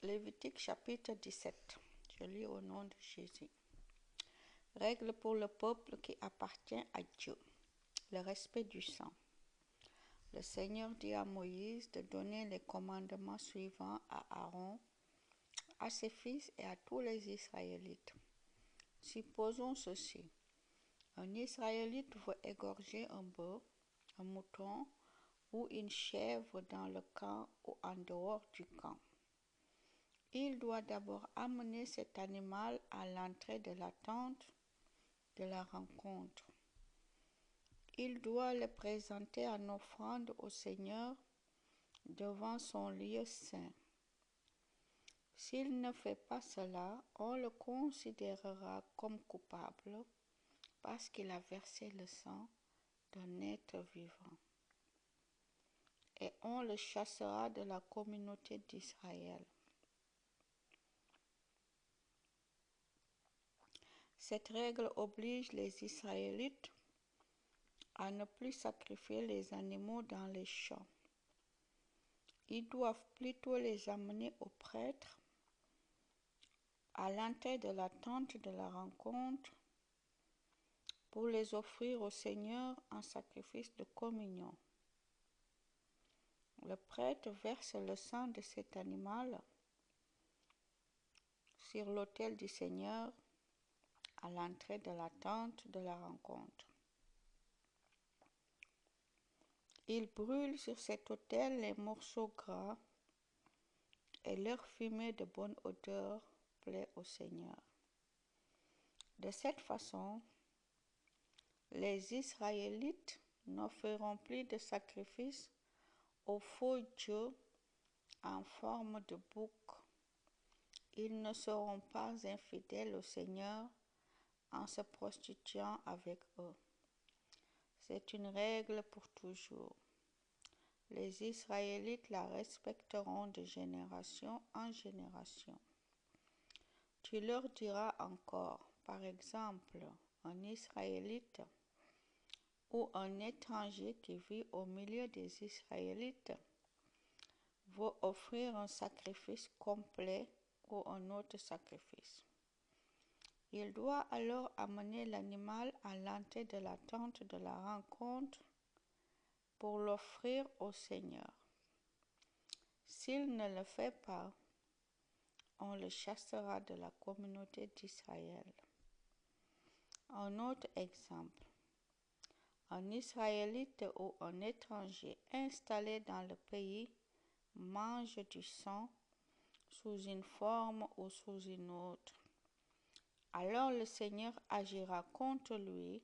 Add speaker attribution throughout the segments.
Speaker 1: Lévitique chapitre 17. Je lis au nom de Jésus. Règle pour le peuple qui appartient à Dieu. Le respect du sang. Le Seigneur dit à Moïse de donner les commandements suivants à Aaron, à ses fils et à tous les Israélites. Supposons ceci. Un Israélite veut égorger un bœuf, un mouton ou une chèvre dans le camp ou en dehors du camp. Il doit d'abord amener cet animal à l'entrée de la tente de la rencontre. Il doit le présenter en offrande au Seigneur devant son lieu saint. S'il ne fait pas cela, on le considérera comme coupable parce qu'il a versé le sang d'un être vivant. Et on le chassera de la communauté d'Israël. Cette règle oblige les Israélites à ne plus sacrifier les animaux dans les champs. Ils doivent plutôt les amener au prêtre à l'entrée de la tente de la rencontre pour les offrir au Seigneur en sacrifice de communion. Le prêtre verse le sang de cet animal sur l'autel du Seigneur à l'entrée de la tente de la rencontre. Il brûle sur cet autel les morceaux gras et leur fumée de bonne odeur plaît au Seigneur. De cette façon, les Israélites n'offriront plus de sacrifices aux faux dieux en forme de bouc. Ils ne seront pas infidèles au Seigneur en se prostituant avec eux. C'est une règle pour toujours. Les Israélites la respecteront de génération en génération. Tu leur diras encore, par exemple, un Israélite ou un étranger qui vit au milieu des Israélites veut offrir un sacrifice complet ou un autre sacrifice. Il doit alors amener l'animal à l'entrée de la tente de la rencontre pour l'offrir au Seigneur. S'il ne le fait pas, on le chassera de la communauté d'Israël. Un autre exemple. Un Israélite ou un étranger installé dans le pays mange du sang sous une forme ou sous une autre. Alors le Seigneur agira contre lui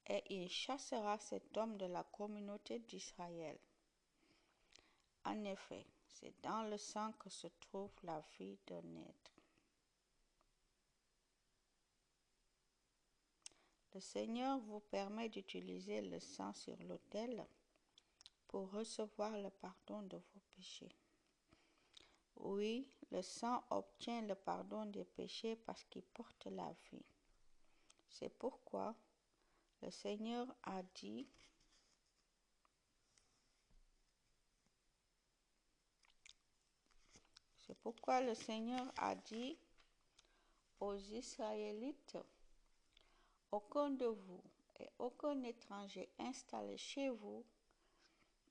Speaker 1: et il chassera cet homme de la communauté d'Israël. En effet, c'est dans le sang que se trouve la vie d'un être. Le Seigneur vous permet d'utiliser le sang sur l'autel pour recevoir le pardon de vos péchés. Oui, le sang obtient le pardon des péchés parce qu'il porte la vie. C'est pourquoi le Seigneur a dit aux Israélites, aucun de vous et aucun étranger installé chez vous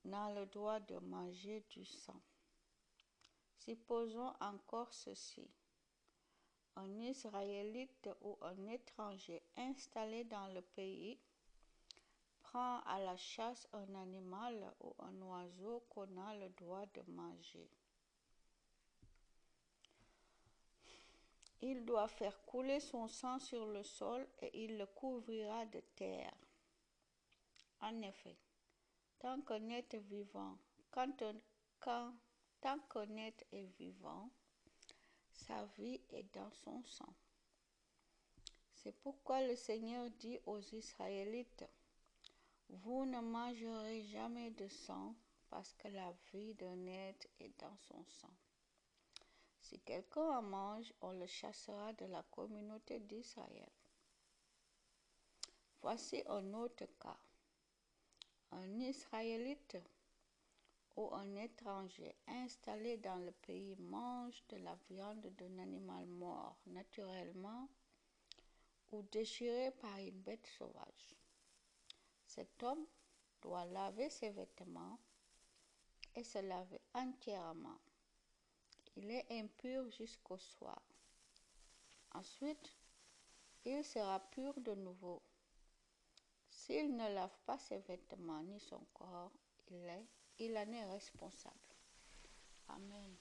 Speaker 1: n'a le droit de manger du sang. Supposons encore ceci. Un Israélite ou un étranger installé dans le pays prend à la chasse un animal ou un oiseau qu'on a le droit de manger. Il doit faire couler son sang sur le sol et il le couvrira de terre. En effet, tant qu'un être est vivant, sa vie est dans son sang. C'est pourquoi le Seigneur dit aux Israélites, vous ne mangerez jamais de sang parce que la vie d'un être est dans son sang. Si quelqu'un en mange, on le chassera de la communauté d'Israël. Voici un autre cas. Un Israélite ou un étranger installé dans le pays mange de la viande d'un animal mort naturellement ou déchiré par une bête sauvage, cet homme doit laver ses vêtements et se laver entièrement. Il est impur jusqu'au soir. Ensuite, il sera pur de nouveau. S'il ne lave pas ses vêtements ni son corps, il en est responsable. Amen.